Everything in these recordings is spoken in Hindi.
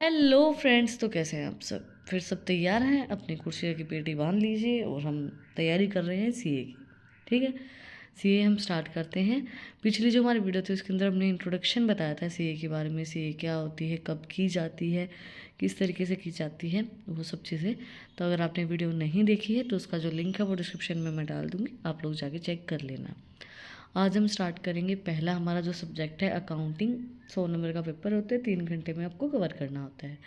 हेलो फ्रेंड्स, तो कैसे हैं आप सब। फिर सब तैयार हैं, अपनी कुर्सी की पेटी बांध लीजिए और हम तैयारी कर रहे हैं सीए की। ठीक है, सीए हम स्टार्ट करते हैं। पिछली जो हमारी वीडियो थी उसके अंदर हमने इंट्रोडक्शन बताया था सीए के बारे में, सीए क्या होती है, कब की जाती है, किस तरीके से की जाती है, वो सब चीज़ें। तो अगर आपने वीडियो नहीं देखी है तो उसका जो लिंक है वो डिस्क्रिप्शन में मैं डाल दूँगी, आप लोग जाके चेक कर लेना। आज हम स्टार्ट करेंगे। पहला हमारा जो सब्जेक्ट है अकाउंटिंग। 100 नंबर का पेपर होता है, 3 घंटे में आपको कवर करना होता है।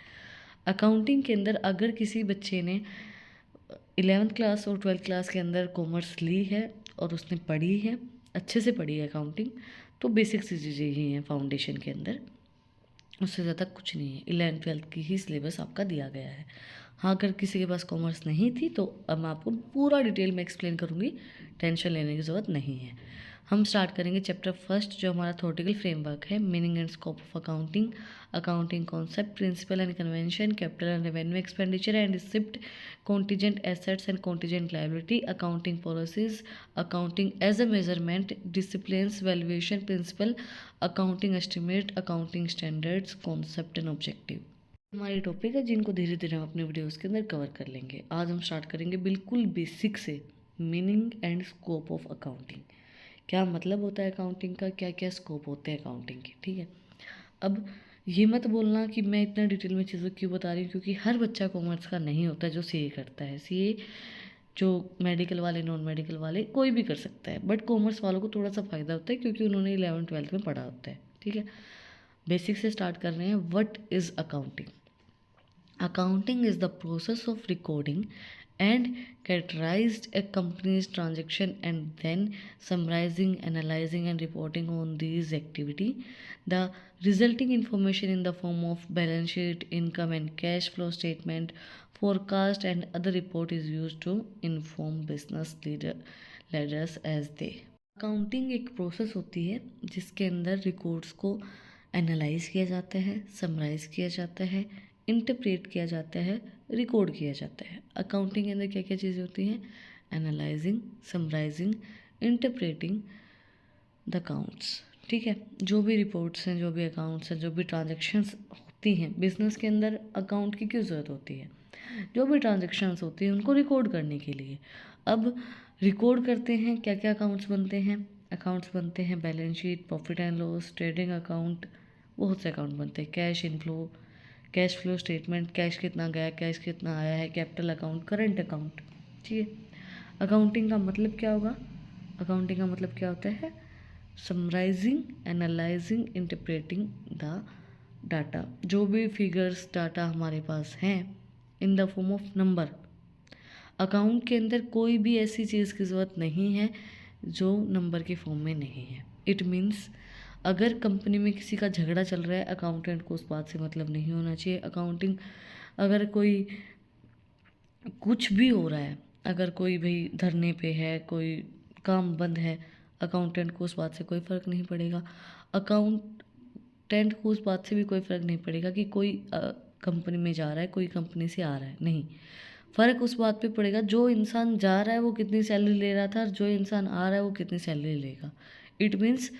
अकाउंटिंग के अंदर अगर किसी बच्चे ने 11th क्लास और 12th क्लास के अंदर कॉमर्स ली है और उसने पढ़ी है, अच्छे से पढ़ी है अकाउंटिंग, तो बेसिक सी चीज़ें ही हैं फाउंडेशन के अंदर, उससे ज़्यादा कुछ नहीं है। 11th 12th की ही सिलेबस आपका दिया गया है। हाँ, अगर किसी के पास कॉमर्स नहीं थी तो अब मैं आपको पूरा डिटेल में एक्सप्लेन करूँगी, टेंशन लेने की ज़रूरत नहीं है। हम स्टार्ट करेंगे चैप्टर फर्स्ट, जो हमारा थ्योरेटिकल फ्रेमवर्क है, meaning and scope of accounting, accounting concept, principle and convention, capital and revenue expenditure and receipt, contingent assets and contingent liability, accounting policies, accounting as a measurement, disciplines, valuation principle, accounting estimate, accounting standards, concept and objective. हमारी टॉपिक है जिनको धीरे धीरे हम अपने वीडियोस के अंदर कवर कर लेंगे। आज हम स्टार्ट करेंगे बिल्कुल बेसिक से, meaning and scope of accounting. क्या मतलब होता है अकाउंटिंग का, क्या क्या स्कोप होते हैं अकाउंटिंग के। ठीक है, अब ये मत बोलना कि मैं इतना डिटेल में चीज़ें क्यों बता रही हूँ, क्योंकि हर बच्चा कॉमर्स का नहीं होता जो सीए करता है। सीए जो मेडिकल वाले, नॉन मेडिकल वाले, कोई भी कर सकता है, बट कॉमर्स वालों को थोड़ा सा फ़ायदा होता है क्योंकि उन्होंने 11th 12th में पढ़ा होता है। ठीक है, बेसिक से स्टार्ट कर रहे हैं। What is accounting? Accounting is the process of recording and categorized a company's transaction and then summarizing, analyzing and reporting on these activity. The resulting information in the form of balance sheet, income and cash flow statement, forecast and other report is used to inform business leaders as they. Accounting एक प्रोसेस होती है जिसके अंदर रिकॉर्ड्स को एनालाइज किया जाता है, समराइज किया जाता है, इंटरप्रेट किया जाता है, रिकॉर्ड किया जाता है। अकाउंटिंग के अंदर क्या क्या चीज़ें होती हैं? Analysing, summarising, interpreting the accounts. ठीक है, जो भी रिपोर्ट्स हैं, जो भी अकाउंट्स हैं, जो भी ट्रांजेक्शन्स होती हैं बिजनेस के अंदर, अकाउंट की क्यों ज़रूरत होती है? जो भी ट्रांजेक्शन्स होती हैं उनको रिकॉर्ड करने के लिए। अब रिकॉर्ड करते हैं, क्या क्या अकाउंट्स बनते हैं? अकाउंट्स बनते हैं balance sheet, profit and loss, trading account, बहुत से अकाउंट बनते हैं, cash inflow, cash flow statement, cash कितना गया, कैश कितना आया है, कैपिटल अकाउंट, करंट अकाउंट। ठीक है, अकाउंटिंग का मतलब क्या होगा? अकाउंटिंग का मतलब क्या होता है? Summarising, analysing, interpreting the data. जो भी फिगर्स डाटा हमारे पास हैं in the form of number. Account के अंदर कोई भी ऐसी चीज़ की ज़रूरत नहीं है जो नंबर के फॉर्म में नहीं है। इट मीन्स अगर कंपनी में किसी का झगड़ा चल रहा है, अकाउंटेंट को उस बात से मतलब नहीं होना चाहिए। अकाउंटिंग, अगर कोई कुछ भी हो रहा है, अगर कोई भाई धरने पे है, कोई काम बंद है, अकाउंटेंट को उस बात से कोई फ़र्क नहीं पड़ेगा। अकाउंटेंट को उस बात से भी कोई फ़र्क नहीं पड़ेगा कि कोई कंपनी में जा रहा है, कोई कंपनी से आ रहा है, नहीं। फ़र्क उस बात पे पड़ेगा जो इंसान जा रहा है वो कितनी सैलरी ले रहा था और जो इंसान आ रहा है वो कितनी सैलरी लेगा। इट मीन्स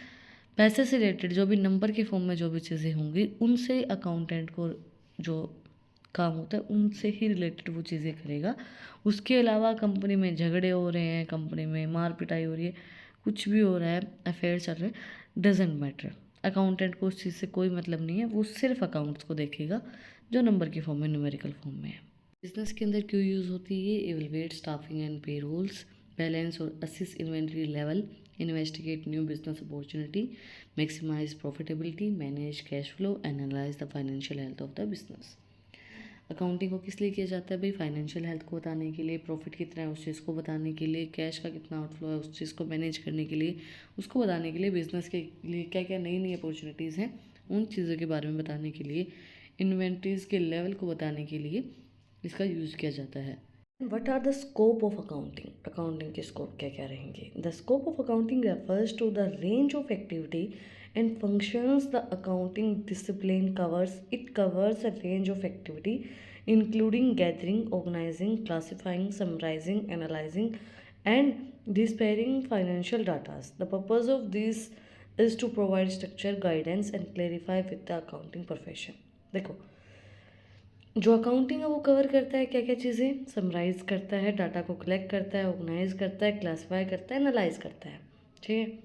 पैसे से रिलेटेड जो भी नंबर के फॉर्म में जो भी चीज़ें होंगी उनसे अकाउंटेंट को जो काम होता है उनसे ही रिलेटेड वो चीज़ें करेगा। उसके अलावा कंपनी में झगड़े हो रहे हैं, कंपनी में मार पिटाई हो रही है, कुछ भी हो रहा है, अफेयर चल रहे हैं, डजेंट मैटर। अकाउंटेंट को उस चीज़ से कोई मतलब नहीं है, वो सिर्फ अकाउंट्स को देखेगा जो नंबर के फॉर्म में, न्यूमेरिकल फॉर्म में है। बिजनेस के अंदर क्यों यूज़ होती है? Evaluate staffing and payrolls, balance और assist inventory level, investigate new business opportunity, maximise profitability, manage cash flow, analyse the financial health of the business. Accounting को किस लिए किया जाता है भाई? फाइनेंशियल हेल्थ को बताने के लिए, प्रॉफिट कितना है उस चीज़ को बताने के लिए, कैश का कितना आउटफ्लो है उस चीज़ को मैनेज करने के लिए, उसको बताने के लिए, बिजनेस के लिए क्या क्या नई नई अपॉर्चुनिटीज़ हैं उन चीज़ों के बारे में बताने के लिए, इन्वेंट्रीज के लेवल को बताने के लिए इसका यूज़ किया जाता है। What are the scope of accounting? Accounting के स्कोप क्या क्या रहेंगे? The scope of accounting refers to the range of activity and functions the accounting discipline covers. It covers a range of activity including gathering, organizing, classifying, summarizing, analyzing and displaying financial data. The purpose of this is to provide structure, guidance and clarify with the accounting profession. देखो, जो अकाउंटिंग है वो कवर करता है क्या क्या चीज़ें, समराइज़ करता है, डाटा को कलेक्ट करता है, ऑर्गेनाइज करता है, क्लासीफाई करता है, एनालाइज करता है। ठीक है,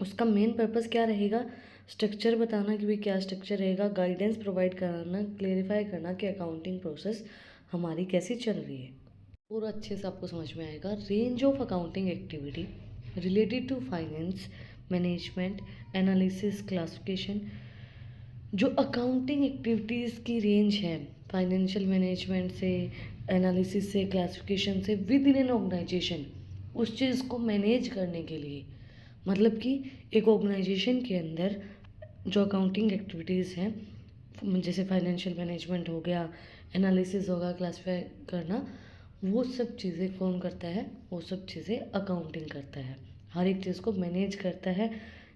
उसका मेन पर्पस क्या रहेगा, स्ट्रक्चर बताना कि भाई क्या स्ट्रक्चर रहेगा, गाइडेंस प्रोवाइड कराना, क्लेरिफाई करना कि अकाउंटिंग प्रोसेस हमारी कैसी चल रही है। पूरा अच्छे से आपको समझ में आएगा। Range of accounting activity related to finance management analysis classification. जो अकाउंटिंग एक्टिविटीज़ की रेंज है फाइनेंशियल मैनेजमेंट से, एनालिसिस से, क्लासिफिकेशन से विद इन एन ऑर्गेनाइजेशन, उस चीज़ को मैनेज करने के लिए, मतलब कि एक ऑर्गेनाइजेशन के अंदर जो अकाउंटिंग एक्टिविटीज़ हैं जैसे फाइनेंशियल मैनेजमेंट हो गया, एनालिसिस होगा, क्लासीफाई करना, वो सब चीज़ें कौन करता है, वो सब चीज़ें अकाउंटिंग करता है। हर एक चीज़ को मैनेज करता है।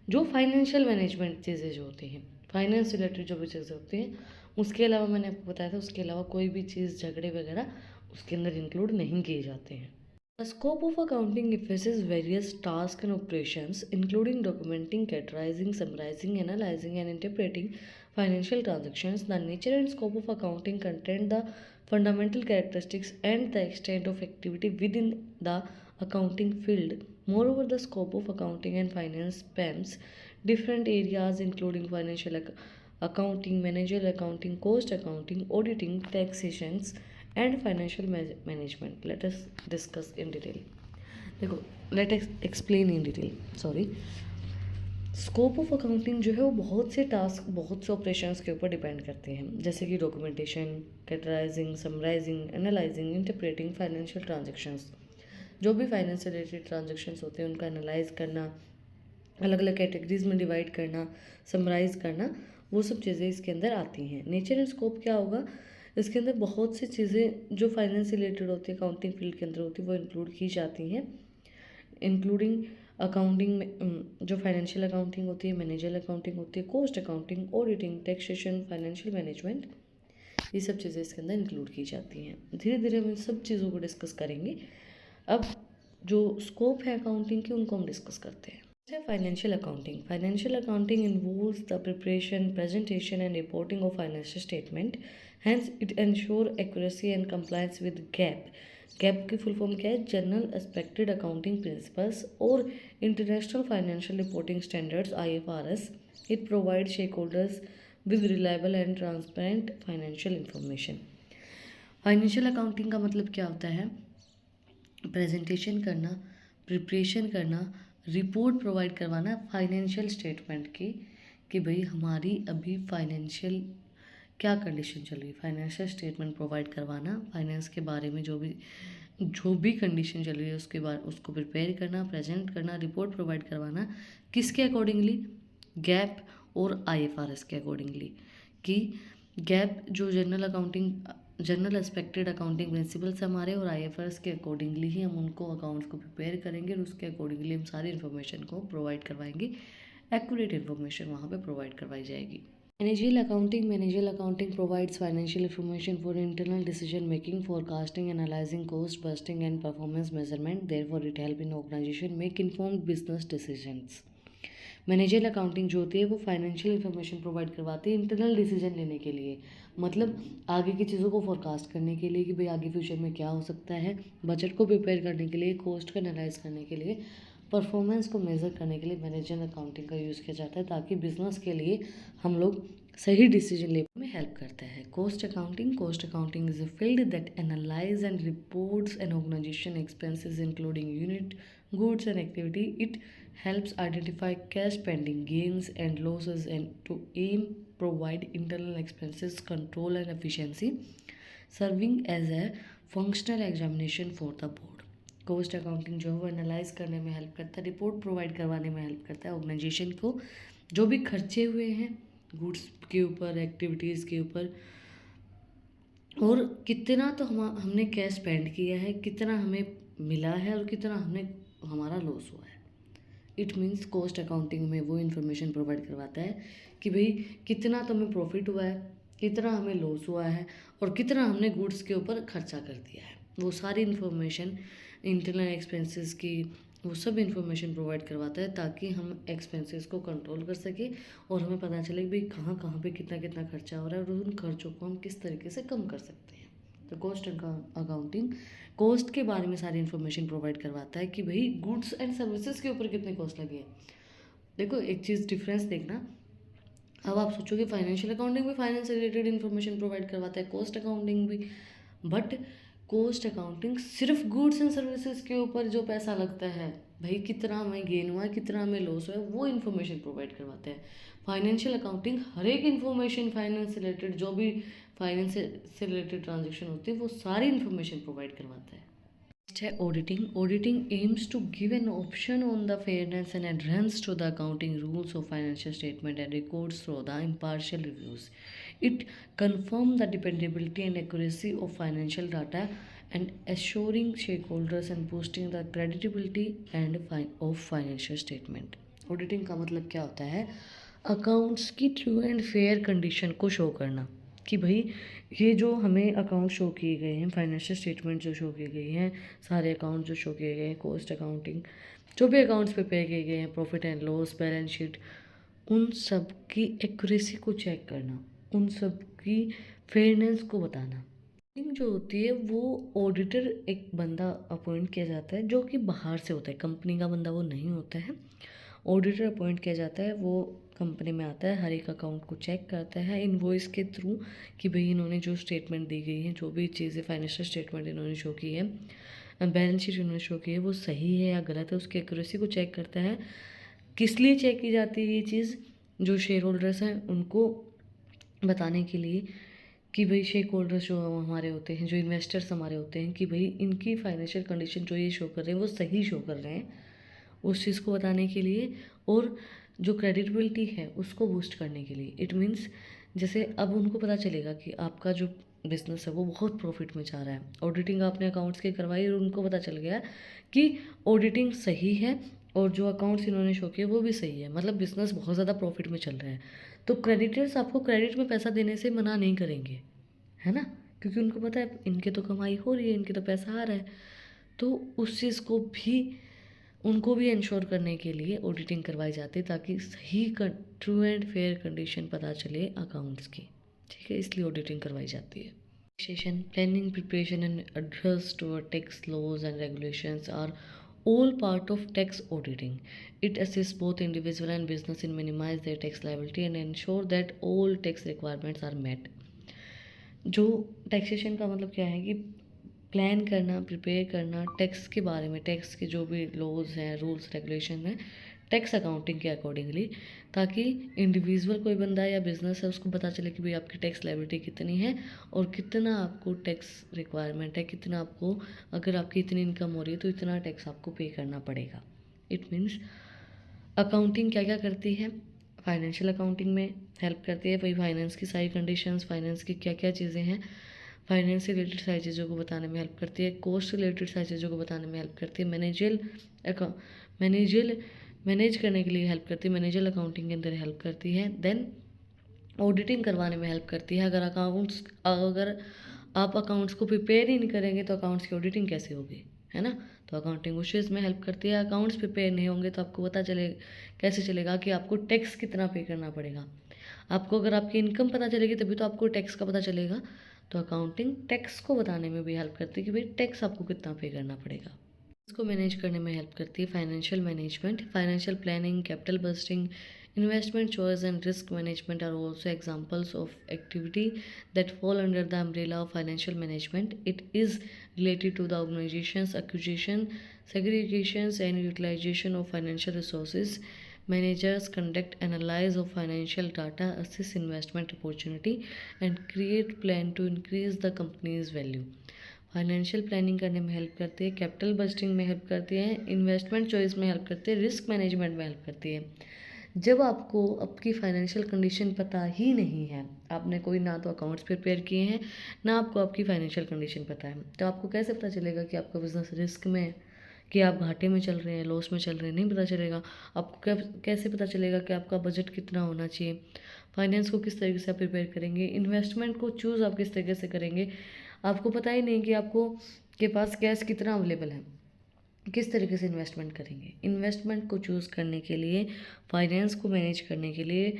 जो फाइनेंशियल मैनेजमेंट चीज़ें जो होती हैं, फाइनेंस रिलेटेड जो भी चीज़ें होती हैं, उसके अलावा मैंने आपको बताया था, उसके अलावा कोई भी चीज़ झगड़े वगैरह उसके अंदर इंक्लूड नहीं किए जाते हैं। The scope of accounting emphasizes various tasks and operations, including documenting, categorizing, summarizing, analyzing, and interpreting financial transactions. The nature and scope of accounting contain the fundamental characteristics and the extent of activity within the accounting field. Moreover, the scope of accounting and finance spans different areas, including financial accounting, managerial accounting, cost accounting, auditing, taxations, and financial management. Let us discuss in detail. देखो, let explain in detail, sorry. Scope of accounting जो है वो बहुत से टास्क, बहुत से ऑपरेशंस के ऊपर डिपेंड करते हैं, जैसे कि documentation, categorising, summarising, analysing, interpreting financial transactions. जो भी फाइनेंस से रिलेटेड ट्रांजेक्शन्स होते हैं उनका एनालाइज करना, अलग अलग कैटेगरीज में डिवाइड करना, समराइज करना, वो सब चीज़ें इसके अंदर आती हैं। नेचर एंड स्कोप क्या होगा, इसके अंदर बहुत सी चीज़ें जो फाइनेंस रिलेटेड होती है, अकाउंटिंग फील्ड के अंदर होती है, वो इंक्लूड की जाती हैं, इंक्लूडिंग अकाउंटिंग में जो फाइनेंशियल अकाउंटिंग होती है, मैनेजरियल अकाउंटिंग होती है, cost accounting, auditing, taxation, financial management, ये सब चीज़ें इसके अंदर इंक्लूड की जाती हैं। धीरे धीरे हम इन सब चीज़ों को डिस्कस करेंगे। अब जो स्कोप है अकाउंटिंग की, उनको हम डिस्कस करते हैं। Financial accounting. Financial accounting involves the preparation, presentation, and reporting of financial statement. Hence, it ensure accuracy and compliance with GAAP. GAAP की फुल फॉर्म क्या है, जनरल एक्सपेक्टेड अकाउंटिंग प्रिंसिपल्स और international financial reporting standards IFRS. It provides stakeholders with reliable and transparent financial information. Financial accounting का मतलब क्या होता है, प्रेजेंटेशन करना, प्रिपरेशन करना, रिपोर्ट प्रोवाइड करवाना फाइनेंशियल स्टेटमेंट की, कि भाई हमारी अभी फाइनेंशियल क्या कंडीशन चल रही है, फाइनेंशियल स्टेटमेंट प्रोवाइड करवाना, फाइनेंस के बारे में जो भी कंडीशन चल रही है उसके बाद उसको प्रिपेयर करना, प्रेजेंट करना, रिपोर्ट प्रोवाइड करवाना, किसके अकॉर्डिंगली, गैप और IFRS के अकॉर्डिंगली। कि गैप जो जनरल एक्सपेक्टेड अकाउंटिंग प्रिंसिपल्स हमारे, और IFRS के अकॉर्डिंगली ही हम उनको अकाउंट्स को प्रिपेयर करेंगे और उसके अकॉर्डिंगली हम सारी इन्फॉर्मेशन को प्रोवाइड करवाएंगे, एक्यूरेट इन्फॉर्मेशन वहाँ पे प्रोवाइड करवाई जाएगी। Managerial accounting provides financial information for internal decision making, forecasting, analysing cost, budgeting and performance measurement. Therefore it help in organisation make informed business decisions. Managerial accounting जो होती है वो फाइनेंशियल इन्फॉर्मेशन प्रोवाइड करवाती है इंटरनल डिसीजन लेने के लिए, मतलब आगे की चीज़ों को फोरकास्ट करने के लिए कि भाई आगे फ्यूचर में क्या हो सकता है, बजट को प्रिपेयर करने के लिए, कॉस्ट को एनालाइज करने के लिए, परफॉर्मेंस को मेज़र करने के लिए मैनेजरियल अकाउंटिंग का यूज़ किया जाता है, ताकि बिजनेस के लिए हम लोग सही डिसीजन लेने में हेल्प करता है। Cost accounting is a field that analyse and reports an organisation expenses including unit, goods and activity. It helps identify cash spending, gains and losses, and to aim provide internal expenses control and efficiency, serving as a functional examination for the board. Cost accounting जो है वो एनालाइज करने में हेल्प करता है, रिपोर्ट प्रोवाइड करवाने में हेल्प करता है ऑर्गेनाइजेशन को, जो भी खर्चे हुए हैं गुड्स के ऊपर, एक्टिविटीज़ के ऊपर, और कितना तो हमने कैश स्पेंड किया है, कितना हमें मिला है और कितना हमारा लॉस हुआ है। इट मीन्स कॉस्ट अकाउंटिंग में वो इन्फॉर्मेशन प्रोवाइड करवाता है कि भाई कितना तो हमें प्रॉफिट हुआ है, कितना हमें लॉस हुआ है, और कितना हमने गुड्स के ऊपर खर्चा कर दिया है। वो सारी इन्फॉर्मेशन इंटरनल एक्सपेंसेस की, वो सब इन्फॉर्मेशन प्रोवाइड करवाता है ताकि हम एक्सपेंसेस को कंट्रोल कर सकें और हमें पता चले कि भाई कहाँ कहाँ पे कितना कितना खर्चा हो रहा है और उन खर्चों को हम किस तरीके से कम कर सकते हैं। तो कॉस्ट अकाउंटिंग कॉस्ट के बारे में सारी इन्फॉर्मेशन प्रोवाइड करवाता है कि भाई गुड्स एंड सर्विसेज के ऊपर कितने कॉस्ट लगे हैं। देखो एक चीज़ डिफरेंस देखना, अब आप सोचोगे फाइनेंशियल अकाउंटिंग भी फाइनेंस से रिलेटेड इन्फॉर्मेशन प्रोवाइड करवाता है, कॉस्ट अकाउंटिंग भी, बट कॉस्ट अकाउंटिंग सिर्फ गुड्स एंड सर्विसेज के ऊपर जो पैसा लगता है, भाई कितना हमें गेन हुआ है कितना हमें लॉस हुआ है, वो इन्फॉर्मेशन प्रोवाइड करवाते हैं। फाइनेंशियल अकाउंटिंग हर एक इन्फॉर्मेशन फाइनेंस से रिलेटेड, जो भी फाइनेंस से रिलेटेड ट्रांजेक्शन होती है वो सारी इन्फॉर्मेशन प्रोवाइड करवाता है। नेक्स्ट है auditing. Auditing aims to give an option on the fairness and adherence to the accounting rules of financial statement and records through the impartial reviews. It confirms the dependability and accuracy of financial data and assuring stakeholders and boosting the credibility and of financial statement. Auditing का मतलब क्या होता है? अकाउंट्स की ट्रू एंड फेयर कंडीशन को शो करना कि भाई ये जो हमें अकाउंट शो किए गए हैं, फाइनेंशियल स्टेटमेंट जो शो किए गए हैं, सारे अकाउंट जो शो किए गए हैं, कॉस्ट अकाउंटिंग जो भी अकाउंट्स पे पे किए गए हैं, profit and loss, balance sheet, उन सब की एक्यूरेसी को चेक करना, उन सब की फेयरनेस को बताना। जो होती है वो ऑडिटर एक बंदा अपॉइंट किया जाता है जो कि बाहर से होता है, कंपनी का बंदा वो नहीं होता है। ऑडिटर अपॉइंट किया जाता है, वो कंपनी में आता है, हर एक अकाउंट को चेक करता है इनवॉइस के थ्रू कि भाई इन्होंने जो स्टेटमेंट दी गई है, जो भी चीज़ें फाइनेंशियल स्टेटमेंट इन्होंने शो की है, बैलेंस शीट इन्होंने शो की है, वो सही है या गलत है, उसकी एक्यूरेसी को चेक करता है। किस लिए चेक की जाती है ये चीज़? जो शेयर होल्डर्स हैं उनको बताने के लिए कि भाई शेयर होल्डर्स जो हमारे होते हैं, जो इन्वेस्टर्स हमारे होते हैं, कि भाई इनकी फाइनेंशियल कंडीशन जो ये शो कर रहे हैं वो सही शो कर रहे हैं, उस चीज़ को बताने के लिए, और जो क्रेडिबिलिटी है उसको बूस्ट करने के लिए। इट मीन्स जैसे अब उनको पता चलेगा कि आपका जो बिजनेस है वो बहुत प्रॉफिट में जा रहा है, ऑडिटिंग आपने अकाउंट्स की करवाई और उनको पता चल गया कि ऑडिटिंग सही है और जो अकाउंट्स इन्होंने शो किए वो भी सही है, मतलब बिजनेस बहुत ज़्यादा प्रॉफिट में चल रहा है, तो क्रेडिटर्स आपको क्रेडिट में पैसा देने से मना नहीं करेंगे, है ना, क्योंकि उनको पता है इनके तो कमाई हो रही है, इनके तो पैसा आ रहा है। तो उस चीज़ को भी उनको भी इंश्योर करने के लिए ऑडिटिंग करवाई जाती है ताकि सही ट्रू एंड फेयर कंडीशन पता चले अकाउंट्स की, ठीक है, इसलिए ऑडिटिंग करवाई जाती है। Taxation, planning, preparation and adherence to tax laws and regulations are all part of tax auditing. It assists both individual and business in minimize their tax liability and ensure that all tax requirements are met. जो टैक्सेशन का मतलब क्या है कि प्लान करना, प्रिपेयर करना टैक्स के बारे में, टैक्स के जो भी लॉज हैं, रूल्स रेगुलेशन हैं, टैक्स अकाउंटिंग के अकॉर्डिंगली, ताकि इंडिविजुअल कोई बंदा या बिजनेस है उसको पता चले कि भाई आपकी टैक्स लायबिलिटी कितनी है और कितना आपको टैक्स रिक्वायरमेंट है, कितना आपको, अगर आपकी इतनी इनकम हो रही है तो इतना टैक्स आपको पे करना पड़ेगा। इट मीन्स अकाउंटिंग क्या क्या करती है? फाइनेंशियल अकाउंटिंग में हेल्प करती है, भाई फाइनेंस की सारी कंडीशंस, फाइनेंस की क्या क्या चीज़ें हैं, फाइनेंस से रिलेटेड सारी चीज़ों को बताने में हेल्प करती है, कोस्ट से रिलेटेड सारी चीज़ों को बताने में हेल्प करती है, मैनेज करने के लिए हेल्प करती है, मैनेजल अकाउंटिंग के अंदर हेल्प करती है, देन ऑडिटिंग करवाने में हेल्प करती है। अगर आप अकाउंट्स को प्रिपेयर ही नहीं करेंगे तो अकाउंट्स की ऑडिटिंग कैसे होगी, है ना, तो अकाउंटिंग उस चीज़ में हेल्प करती है। अकाउंट्स प्रिपेयर नहीं होंगे तो आपको पता चले कैसे चलेगा कि आपको टैक्स कितना पे करना पड़ेगा। आपको अगर आपकी इनकम पता चलेगी तभी तो आपको टैक्स का पता चलेगा, तो अकाउंटिंग टैक्स को बताने में भी हेल्प करती है कि भाई टैक्स आपको कितना पे करना पड़ेगा। इसको मैनेज करने में हेल्प करती है financial management, financial planning, capital budgeting, investment choice and risk management are also examples of activity that fall under the umbrella of financial management. It is related to the organization's acquisition, segregations and utilization of financial resources. Managers conduct analysis of financial data, assess investment opportunity and create plan to increase the company's value. Financial planning करने में हेल्प करती है, कैपिटल बजटिंग में हेल्प करती है, इन्वेस्टमेंट चॉइस में हेल्प करती है, रिस्क मैनेजमेंट में हेल्प करती है। जब आपको आपकी फाइनेंशियल कंडीशन पता ही नहीं है, आपने कोई ना तो अकाउंट्स प्रिपेयर किए हैं, ना आपको आपकी फाइनेंशियल कंडीशन पता है, तो आपको कैसे पता चलेगा कि आपका बिजनेस रिस्क में है, कि आप घाटे में चल रहे हैं, लॉस में चल रहे हैं? नहीं पता चलेगा। आपको कैसे पता चलेगा कि आपका बजट कितना होना चाहिए? फाइनेंस को किस तरीके से आप प्रिपेयर करेंगे? इन्वेस्टमेंट को चूज़ आप किस तरीके से करेंगे? आपको पता ही नहीं कि आपको के पास कैश कितना अवेलेबल है, किस तरीके से इन्वेस्टमेंट करेंगे। इन्वेस्टमेंट को चूज़ करने के लिए, फाइनेंस को मैनेज करने के लिए,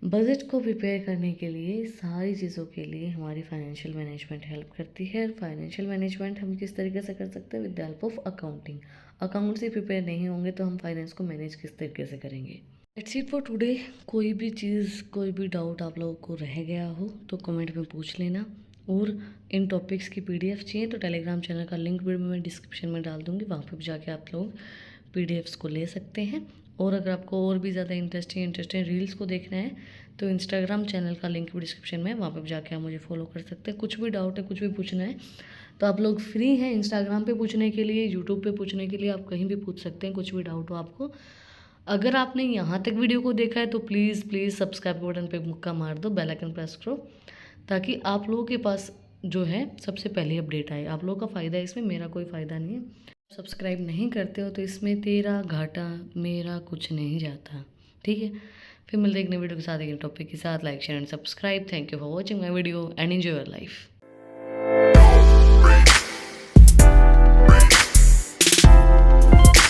बजट को प्रिपेयर करने के लिए, सारी चीज़ों के लिए हमारी फाइनेंशियल मैनेजमेंट हेल्प करती है। फाइनेंशियल मैनेजमेंट हम किस तरीके से कर सकते हैं? With the help of accounting. Account से प्रिपेयर नहीं होंगे तो हम फाइनेंस को मैनेज किस तरीके से करेंगे। It's it for today. कोई भी चीज़, कोई भी डाउट आप लोगों को रह गया हो तो कमेंट में पूछ लेना। और इन टॉपिक्स की PDF चाहिए तो टेलीग्राम चैनल का लिंक भी मैं डिस्क्रिप्शन में डाल दूँगी, वहाँ पर भी जाके आप लोग PDFs को ले सकते हैं। और अगर आपको और भी ज़्यादा इंटरेस्टिंग रील्स को देखना है तो इंस्टाग्राम चैनल का लिंक भी डिस्क्रिप्शन में है, वहाँ पर जाके आप मुझे फॉलो कर सकते हैं। कुछ भी डाउट है, कुछ भी पूछना है तो आप लोग फ्री हैं इंस्टाग्राम पे पूछने के लिए, यूट्यूब पे पूछने के लिए, आप कहीं भी पूछ सकते हैं कुछ भी डाउट हो आपको। अगर आपने यहाँ तक वीडियो को देखा है तो प्लीज़ सब्सक्राइब बटन पे मुक्का मार दो, बेल आइकन प्रेस करो, ताकि आप लोगों के पास जो है सबसे पहले अपडेट आए। आप लोगों का फ़ायदा है इसमें, मेरा कोई फ़ायदा नहीं है। सब्सक्राइब नहीं करते हो तो इसमें तेरा घाटा मेरा कुछ नहीं जाता, ठीक है। फिर मिलते हैं एक नई वीडियो के साथ, एक टॉपिक के साथ। Like share and subscribe. Thank you for watching my video and enjoy your life.